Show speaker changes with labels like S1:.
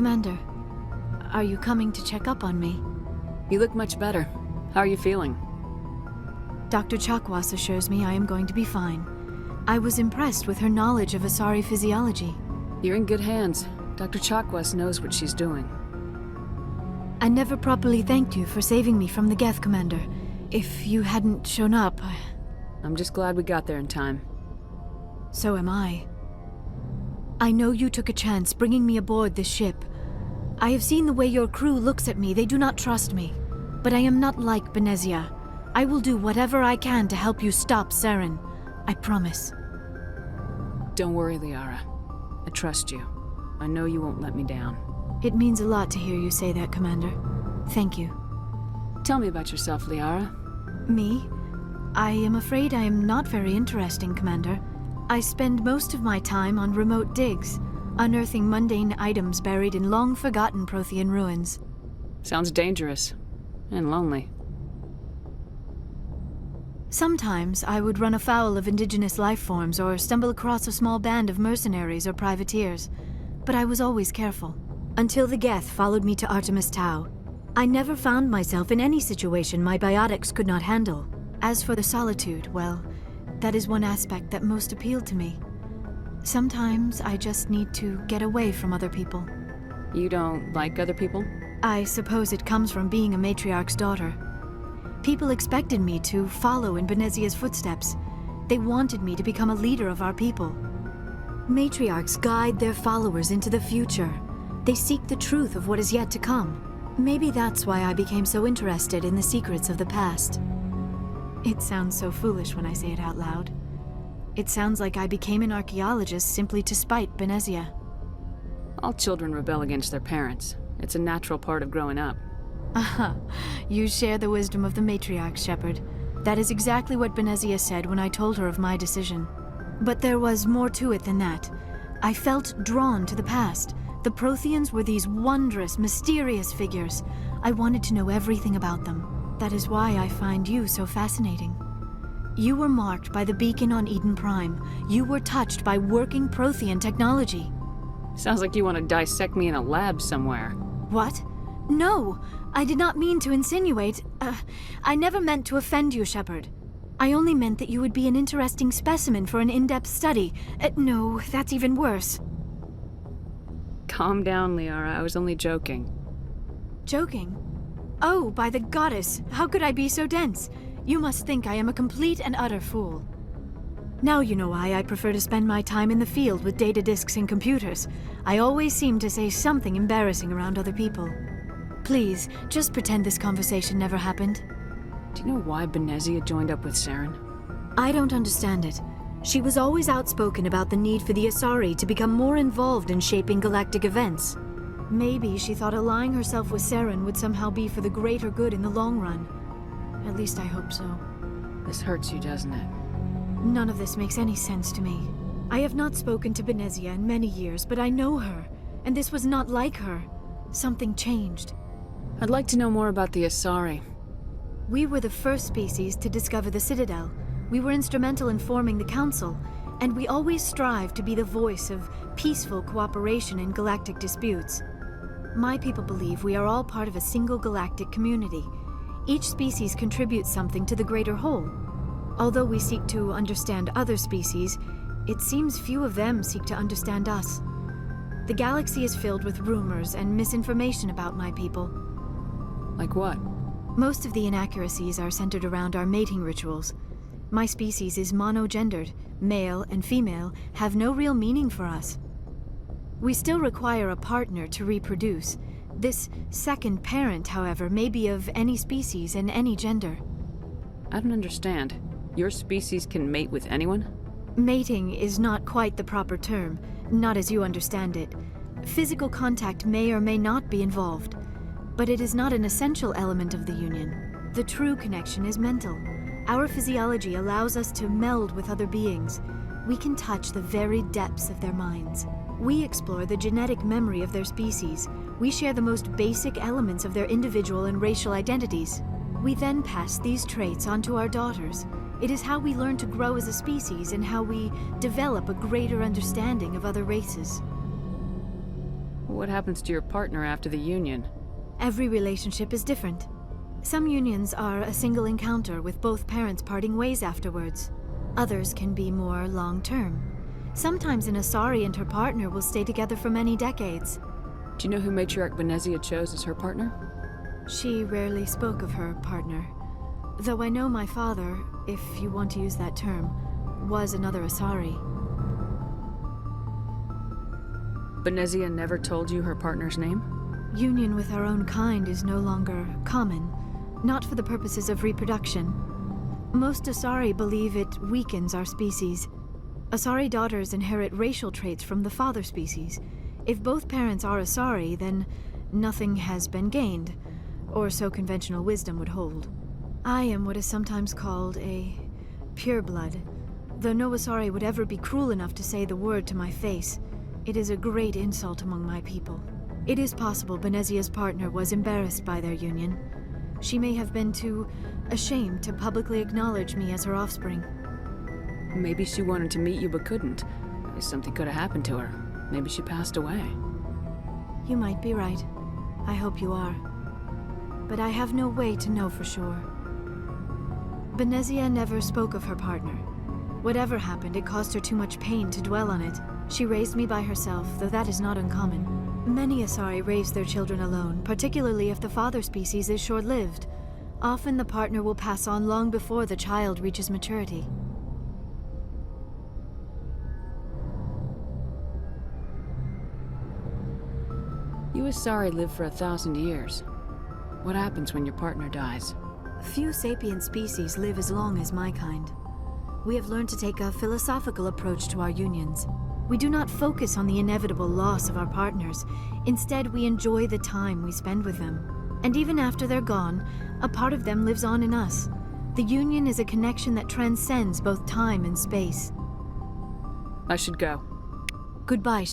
S1: Commander, are you coming to check up on me?
S2: You look much better. How are you feeling?
S1: Dr. Chakwas assures me I am going to be fine. I was impressed with her knowledge of asari physiology.
S2: You're in good hands. Dr. Chakwas knows what she's doing.
S1: I never properly thanked you for saving me from the Geth, Commander. If you hadn't shown up,
S2: I'm just glad we got there in time.
S1: So am I. I know you took a chance bringing me aboard this ship. I have seen the way your crew looks at me. They do not trust me. But I am not like Benezia. I will do whatever I can to help you stop Saren. I promise.
S2: Don't worry, Liara. I trust you. I know you won't let me down.
S1: It means a lot to hear you say that, Commander. Thank you.
S2: Tell me about yourself, Liara.
S1: Me? I am afraid I am not very interesting, Commander. I spend most of my time on remote digs, unearthing mundane items buried in long-forgotten Prothean ruins.
S2: Sounds dangerous. And lonely.
S1: Sometimes I would run afoul of indigenous life forms or stumble across a small band of mercenaries or privateers, but I was always careful. Until the Geth followed me to Artemis Tau. I never found myself in any situation my biotics could not handle. As for the solitude, well, that is one aspect that most appealed to me. Sometimes I just need to get away from other people.
S2: You don't like other people?
S1: I suppose it comes from being a matriarch's daughter. People expected me to follow in Benezia's footsteps. They wanted me to become a leader of our people. Matriarchs guide their followers into the future. They seek the truth of what is yet to come. Maybe that's why I became so interested in the secrets of the past. It sounds so foolish when I say it out loud. It sounds like I became an archaeologist simply to spite Benezia.
S2: All children rebel against their parents. It's a natural part of growing up.
S1: Aha, you share the wisdom of the matriarch, Shepard. That is exactly what Benezia said when I told her of my decision. But there was more to it than that. I felt drawn to the past. The Protheans were these wondrous, mysterious figures. I wanted to know everything about them. That is why I find you so fascinating. You were marked by the beacon on Eden Prime. You were touched by working Prothean technology.
S2: Sounds like you want to dissect me in a lab somewhere.
S1: What? No, I did not mean to insinuate. I never meant to offend you, Shepard. I only meant that you would be an interesting specimen for an in-depth study. No, that's even worse.
S2: Calm down, Liara. I was only joking.
S1: Joking? Oh, by the goddess, how could I be so dense? You must think I am a complete and utter fool. Now you know why I prefer to spend my time in the field with data disks and computers. I always seem to say something embarrassing around other people. Please, just pretend this conversation never happened.
S2: Do you know why Benezia joined up with Saren?
S1: I don't understand it. She was always outspoken about the need for the Asari to become more involved in shaping galactic events. Maybe she thought allying herself with Saren would somehow be for the greater good in the long run. At least I hope so.
S2: This hurts you, doesn't it?
S1: None of this makes any sense to me. I have not spoken to Benezia in many years, but I know her, and this was not like her. Something changed.
S2: I'd like to know more about the Asari.
S1: We were the first species to discover the Citadel. We were instrumental in forming the Council, and we always strive to be the voice of peaceful cooperation in galactic disputes. My people believe we are all part of a single galactic community. Each species contributes something to the greater whole. Although we seek to understand other species, it seems few of them seek to understand us. The galaxy is filled with rumors and misinformation about my people.
S2: Like what?
S1: Most of the inaccuracies are centered around our mating rituals. My species is monogendered. Male and female have no real meaning for us. We still require a partner to reproduce. This second parent, however, may be of any species and any gender.
S2: I don't understand. Your species can mate with anyone?
S1: Mating is not quite the proper term, not as you understand it. Physical contact may or may not be involved, but it is not an essential element of the union. The true connection is mental. Our physiology allows us to meld with other beings. We can touch the very depths of their minds. We explore the genetic memory of their species. We share the most basic elements of their individual and racial identities. We then pass these traits on to our daughters. It is how we learn to grow as a species and how we develop a greater understanding of other races.
S2: What happens to your partner after the union?
S1: Every relationship is different. Some unions are a single encounter with both parents parting ways afterwards. Others can be more long-term. Sometimes an asari and her partner will stay together for many decades.
S2: Do you know who matriarch Benezia chose as her partner?
S1: She rarely spoke of her partner. Though I know my father, if you want to use that term, was another asari.
S2: Benezia never told you her partner's name?
S1: Union with our own kind is no longer common, not for the purposes of reproduction. Most asari believe it weakens our species. Asari daughters inherit racial traits from the father species. If both parents are asari, then nothing has been gained, or so conventional wisdom would hold. I am what is sometimes called a pureblood, though no asari would ever be cruel enough to say the word to my face. It is a great insult among my people. It is possible Benezia's partner was embarrassed by their union. She may have been too ashamed to publicly acknowledge me as her offspring.
S2: Maybe she wanted to meet you but couldn't. Something could have happened to her. Maybe she passed away.
S1: You might be right. I hope you are. But I have no way to know for sure. Benezia never spoke of her partner. Whatever happened, it caused her too much pain to dwell on it. She raised me by herself, though that is not uncommon. Many asari raise their children alone, particularly if the father species is short-lived. Often the partner will pass on long before the child reaches maturity.
S2: You asari live for 1,000 years. What happens when your partner dies?
S1: Few sapient species live as long as my kind. We have learned to take a philosophical approach to our unions. We do not focus on the inevitable loss of our partners. Instead, we enjoy the time we spend with them. And even after they're gone, a part of them lives on in us. The union is a connection that transcends both time and space.
S2: I should go.
S1: Goodbye.